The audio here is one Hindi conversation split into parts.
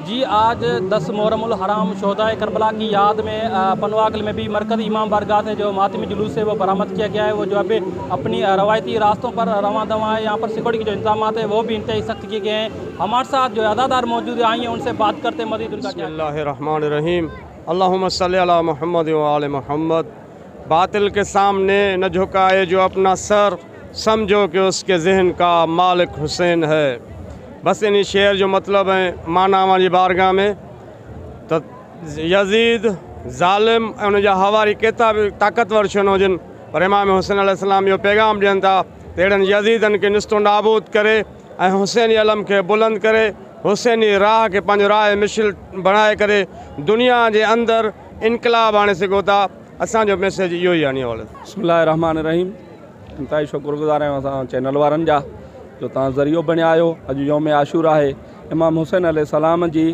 जी आज 10 मुहर्रमुल हराम शोहदाए करबला की याद में पनवागल में भी मरकज़ी इमाम बारगाह से जो मातमी जुलूस है वो बरामद किया गया है। वो जो अभी अपनी रवायती रास्तों पर रवां दवा है। यहाँ पर सिक्योरिटी के जो इंतजाम है वो भी इंतहाई सख्त किए गए हैं। हमारे साथ जो अदादार मौजूद आई हैं उनसे बात करते हैं मज़ीद उनका क्या। बिस्मिल्लाहिर्रहमानिर्रहीम अल्लाहुम्मा सल्ली अला मुहम्मद व आले मुहम्मद। बातिल के सामने न झुकाए जो अपना सर, समझो कि उसके जहन का मालिक हुसैन है। बस इन शेर जो मतलब है माना वाली बारगाह में तो यजीद ज़ालिम उन हवारी केतिरा भी ताक़तवर छो न हुजनि पर इमाम हुसैन अलैहिस्सलाम इहो पैगाम ॾियनि था त अहिड़नि यज़ीदनि खे निस्तो नाबूद करे ऐं हुसैनी अलम खे बुलंद करे हुसैनी राह के पंहिंजो राह मिशिल बणाए करे दुनिया के अंदर इनकलाब आणे सघो था। असांजो मैसेज इहो ई आहे। बिस्मिल्लाहिर्रहमानिर्रहीम। इंतहाई शुक्रगुज़ार आहियूं असां चैनल वारनि जा जो तव्हां ज़रियो बणिया आहियो। अॼु यौम आशूरा आहे। इमाम हुसैन अलैहिस्सलाम जी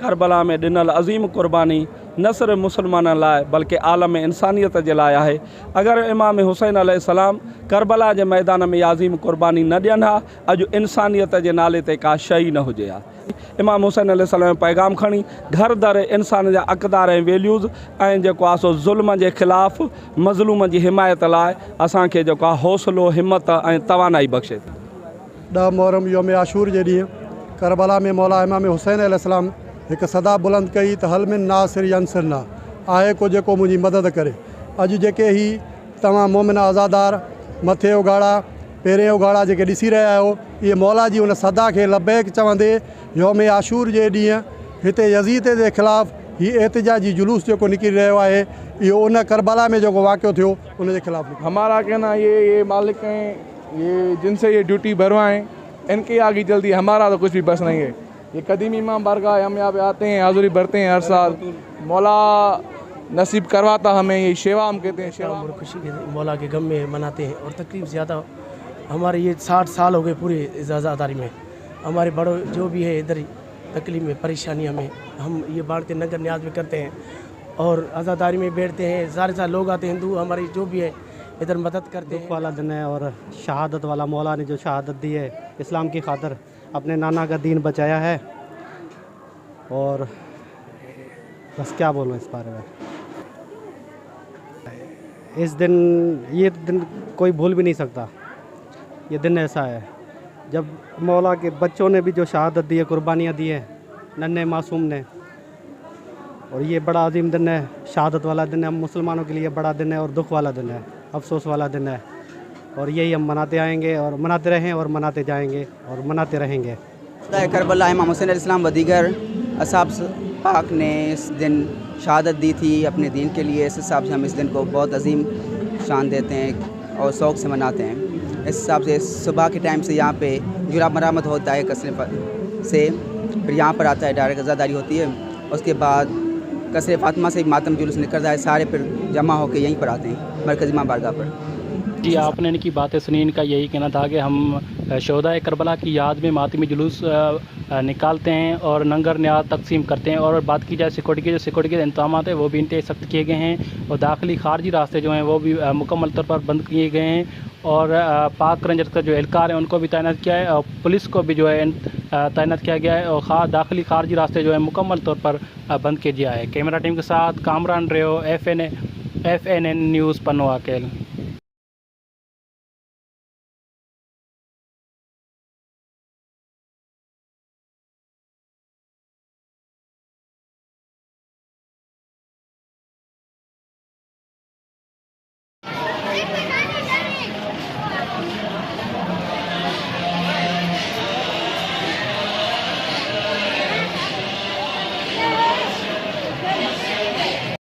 करबला में ॾिनल अज़ीम क़ुर्बानी न सिर्फ़ मुसलमाननि लाइ बल्कि आलम इंसानियत जे लाइ आहे। अगरि इमाम हुसैन अलैहिस्सलाम करबला जे मैदान में अज़ीम क़ुर्बानी न ॾियनि हा अॼु इंसानियत जे नाले ते का शइ न हुजे हा। इमाम हुसैन अलैहिस्सलाम पैगाम खणी घर दर इंसान जा अक़दार ऐं वैल्यूज़ ऐं जेको आहे सो ज़ुल्म जे ख़िलाफ़ मज़लूम जी हिमायत लाइ असांखे जेको आहे हौसलो हिम्मत ऐं तवानाई बख़्शे। 10 मुहर्रम यौम आशूर जे ॾींहुं करबला में मौला इमाम हुसैन अलैहिस्सलाम एक सदा बुलंद कई त हल मिन नासिर यंसरना आहे को जेको मुंहिंजी मदद करे। अॼु जेके ही तव्हां मोमिन आज़ादार मथे उघाड़ा पहिरें उघाड़ा जेके ॾिसी रहिया आहियो इहे मौला जी उन सदा खे लबैक चवंदे यौम आशूर जे ॾींहुं हिते यज़ीद जे ख़िलाफ़ हीउ एहतिजाजी जुलूस जेको निकिरी रहियो आहे इहो उन करबला में जेको वाक़ियो थियो उन जे ख़िलाफ़। हमारा कहना ये मालिक हैं, ये जिनसे ये ड्यूटी भरवाएं, इनके आगे जल्दी हमारा तो कुछ भी बस नहीं है। ये कदीम इमाम बारगाह हम यहाँ पे आते हैं, हाज़ुरी भरते हैं हर साल। मौला नसीब करवाता हमें ये सेवा हम कहते हैं। सेवा खुशी के मौला के गम में मनाते हैं और तकलीफ ज़्यादा हमारे ये 60 साल हो गए पूरे आज़ादारी में। हमारे बड़ों जो भी है इधर तकलीफ में परेशानियाँ में हम ये बांटते नगर न्याज में करते हैं और आज़ादारी में बैठते हैं। सारे लोग आते हैं हिंदू हमारी जो भी है इधर मदद करते हैं। वाला दिन है और शहादत वाला मौला ने जो शहादत दी है इस्लाम की खातिर अपने नाना का दीन बचाया है और बस क्या बोलूँ इस बारे में। इस दिन ये दिन कोई भूल भी नहीं सकता। ये दिन ऐसा है जब मौला के बच्चों ने भी जो शहादत दी है, कुर्बानियाँ दी हैं नन्हे मासूम ने, और ये बड़ा अजीम दिन है, शहादत वाला दिन है। हम मुसलमानों के लिए बड़ा दिन है और दुख वाला दिन है, अफसोस वाला दिन है और यही हम मनाते आएंगे और मनाते रहें और मनाते जाएंगे और मनाते रहेंगे। करबला इमाम हुसैन अलैहिस्सलाम व दीगर असहाब पाक ने इस दिन शहादत दी थी अपने दीन के लिए। इस हिसाब से हम इस दिन को बहुत अजीम शान देते हैं और शौक़ से मनाते हैं। इस हिसाब से सुबह के टाइम से यहाँ पे जुरा बरामद होता है कसरे से, फिर यहाँ पर आता है डायरेक्ट अज़ादारी होती है। उसके बाद कसरे फातिमा से मातम जुलूस निकलता है, सारे फिर जमा होकर यहीं पर आते हैं मरकज़ी इमाम बारगाह पर। जी आपने इनकी बातें सुनी। इनका यही कहना था कि हम शोहदाए करबला की याद में मातमी जुलूस निकालते हैं और नंगर न्याज तकसीम करते हैं। और बात की जाए सिक्योरिटी के, जो सिक्योरिटी के इंतजाम है वो भी इंतहाई सख्त किए गए हैं और दाखिली खारजी रास्ते जो हैं वो भी मुकम्मल तौर पर बंद किए गए हैं। और पाक रेंजर्स का जो एहलकार है उनको भी तैनात किया है और पुलिस को भी जो है तैनात किया गया है और दाखिली खारजी रास्ते जो है मुकम्मल तौर पर बंद किया गया है। कैमरा टीम के साथ कामरान रेहो, FNN न्यूज़ पनवागल।